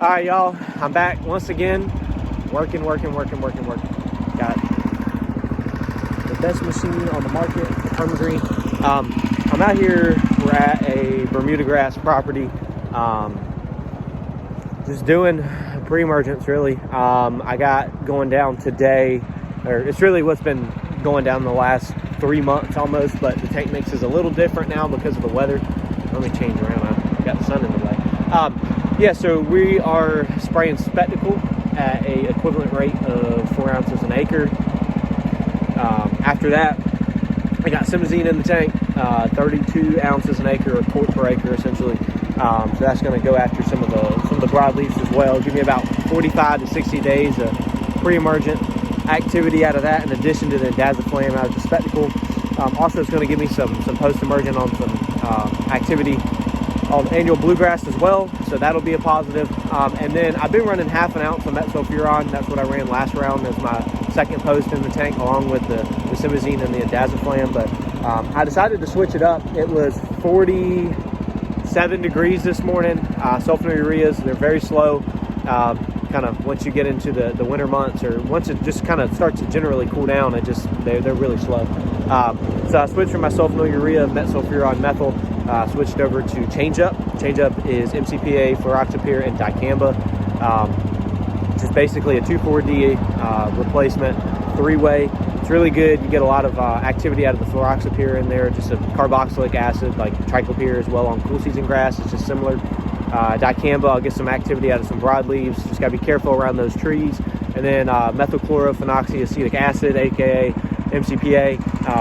All right, y'all, I'm back once again, working. Got the best machine on the market, the Permagreen. I'm out here, we're at a Bermudagrass property, just doing pre-emergence really. I got going down today, or it's really what's been going down the last 3 months almost, but the tank mix is a little different now because of the weather. Let me change around, I got the sun in the way. Yeah, so we are spraying Spectacle at a equivalent rate of 4 ounces an acre. After that, I got Simazine in the tank, 32 ounces an acre, or quart per acre essentially. So that's going to go after some of the broadleafs as well. Give me about 45 to 60 days of pre-emergent activity out of that, in addition to the Indaziflam out of the Spectacle. Also, it's going to give me some post-emergent on some activity on annual bluegrass as well, so that'll be a positive. And then I've been running half an ounce of metsulfuron. That's what I ran last round as my second post in the tank, along with the Simazine and the Indaziflam. But I decided to switch it up. It was 47 degrees this morning. Sulfonylureas, they're very slow. Kind of once you get into the winter months, or once it just kind of starts to generally cool down, they're really slow. So I switched from my sulfonylurea, metsulfuron, methyl, switched over to Change Up. Change Up is MCPA, fluroxypyr, and dicamba. Just basically a 2,4-D replacement, 3-way. It's really good. You get a lot of activity out of the fluroxypyr in there, just a carboxylic acid like triclopyr as well on cool season grass. It's just similar. Dicamba, I'll get some activity out of some broadleaves. Just got to be careful around those trees. And then methylchlorophenoxyacetic acid, aka MCPA.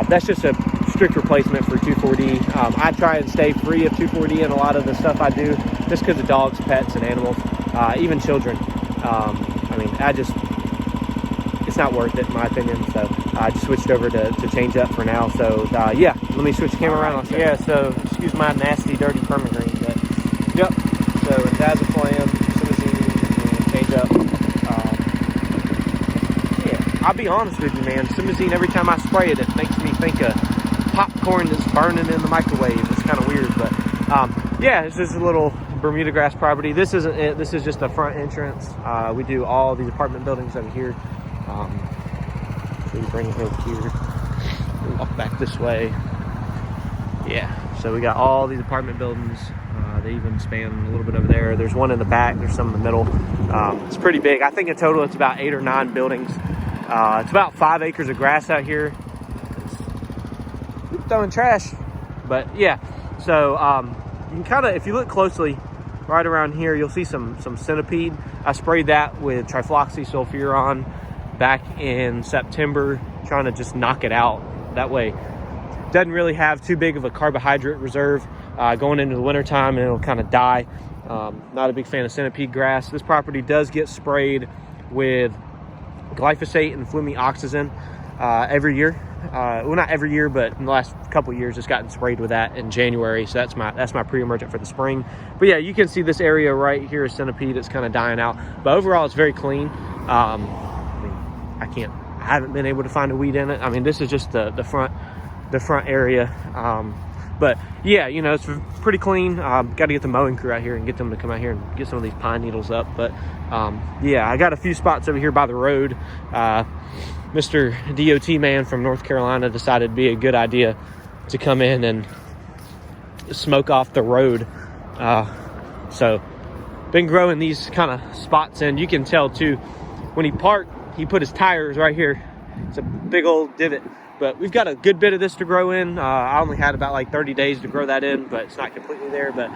That's just a strict replacement for 2,4-D. I try and stay free of 2,4-D in a lot of the stuff I do, just because of dogs, pets, and animals, even children. It's not worth it in my opinion. So I just switched over to Change Up for now. So yeah, let me switch the camera around. Yeah, so excuse my nasty, dirty Permagreen, but yep. So Indaziflam, Simazine, and Change Up. Yeah, I'll be honest with you, man. Simazine, every time I spray it, it makes me think of popcorn that's burning in the microwave. It's kind of weird, but yeah, it's just a little Bermudagrass property. This isn't it. This is just the front entrance. We do all these apartment buildings over here. So you bring it over here, we walk back this way. Yeah, so we got all these apartment buildings. They even span a little bit over there. There's one in the back. There's some in the middle. It's pretty big. I think in total it's about 8 or 9 buildings. It's about 5 acres of grass out here. It's throwing trash, but yeah. So you can kind of, if you look closely, right around here, you'll see some centipede. I sprayed that with trifloxysulfuron back in September, trying to just knock it out. That way, it doesn't really have too big of a carbohydrate reserve going into the wintertime, and it'll kind of die. Not a big fan of centipede grass. This property does get sprayed with glyphosate and flumioxazin every year. Well, not every year, but in the last couple of years, it's gotten sprayed with that in January. So that's my pre-emergent for the spring. But yeah, you can see this area right here is centipede. It's kind of dying out, but overall, it's very clean. I haven't been able to find a weed in it. I mean, this is just the front area. But yeah, you know, it's pretty clean. Got to get the mowing crew out here and get them to come out here and get some of these pine needles up. But yeah, I got a few spots over here by the road. Mr. DOT man from North Carolina decided it'd be a good idea to come in and smoke off the road. So been growing these kind of spots in. You can tell too, when he parked, he put his tires right here. It's a big old divot. But we've got a good bit of this to grow in. I only had about like 30 days to grow that in, but it's not completely there. But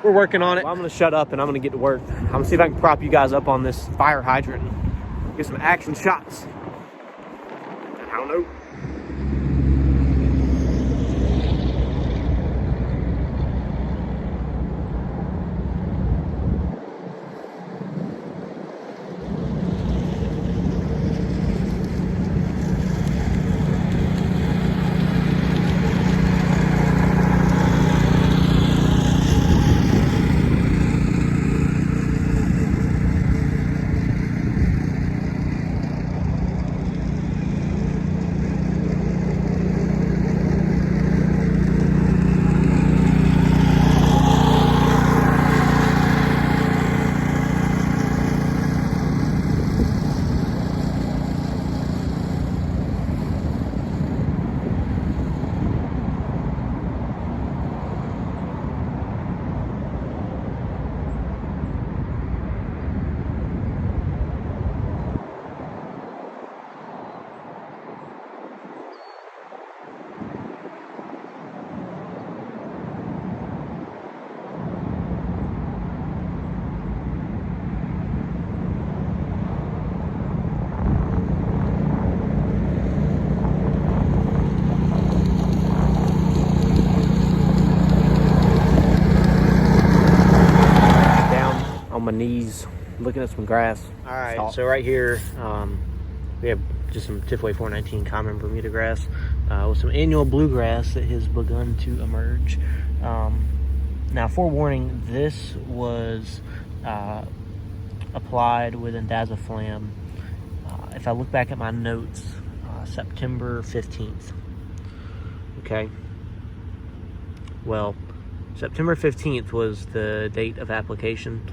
we're working on it. Well, I'm going to shut up and I'm going to get to work. I'm going to see if I can prop you guys up on this fire hydrant and get some action shots. I don't know. looking at some grass. All right, so right here, we have just some Tifway 419 common Bermuda grass with some annual bluegrass that has begun to emerge. Now, forewarning, this was applied with indaziflam. If I look back at my notes, September 15th. Okay. Well, September 15th was the date of application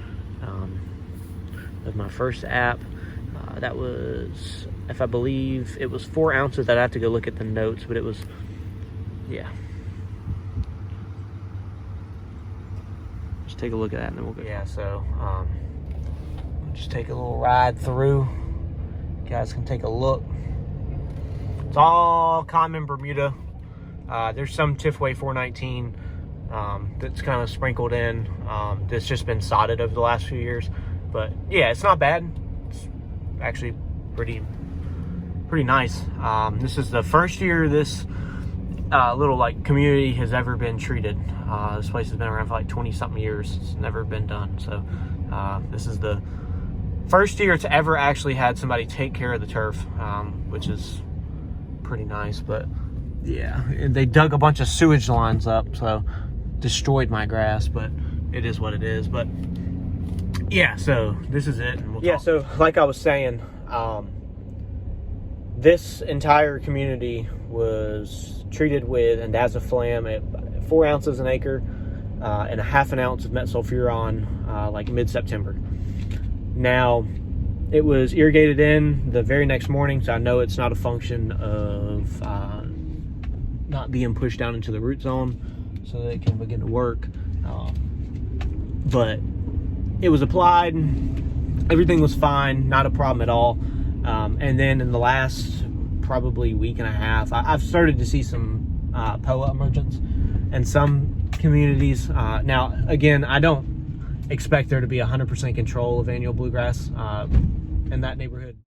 of my first app. That was, if I believe, it was 4 ounces. I'd have to go look at the notes, but it was, yeah. Just take a look at that and then we'll go. Yeah, so we'll just take a little ride through. You guys can take a look. It's all common Bermuda. There's some Tifway 419 that's kind of sprinkled in. That's just been sodded over the last few years. But yeah, it's not bad. It's actually pretty nice. This is the first year this little like community has ever been treated. This place has been around for like 20-something years. It's never been done. So this is the first year it's ever actually had somebody take care of the turf, which is pretty nice. But yeah, and they dug a bunch of sewage lines up, so destroyed my grass, but it is what it is. But yeah, so this is it. And we'll talk. So like I was saying, this entire community was treated with indaziflam at 4 ounces an acre and a ½ ounce of metsulfuron like mid-September. Now, it was irrigated in the very next morning, so I know it's not a function of not being pushed down into the root zone so that it can begin to work. But it was applied, everything was fine, not a problem at all. And then in the last probably week and a half, I've started to see some POA emergence in some communities. Now, again, I don't expect there to be 100% control of annual bluegrass in that neighborhood.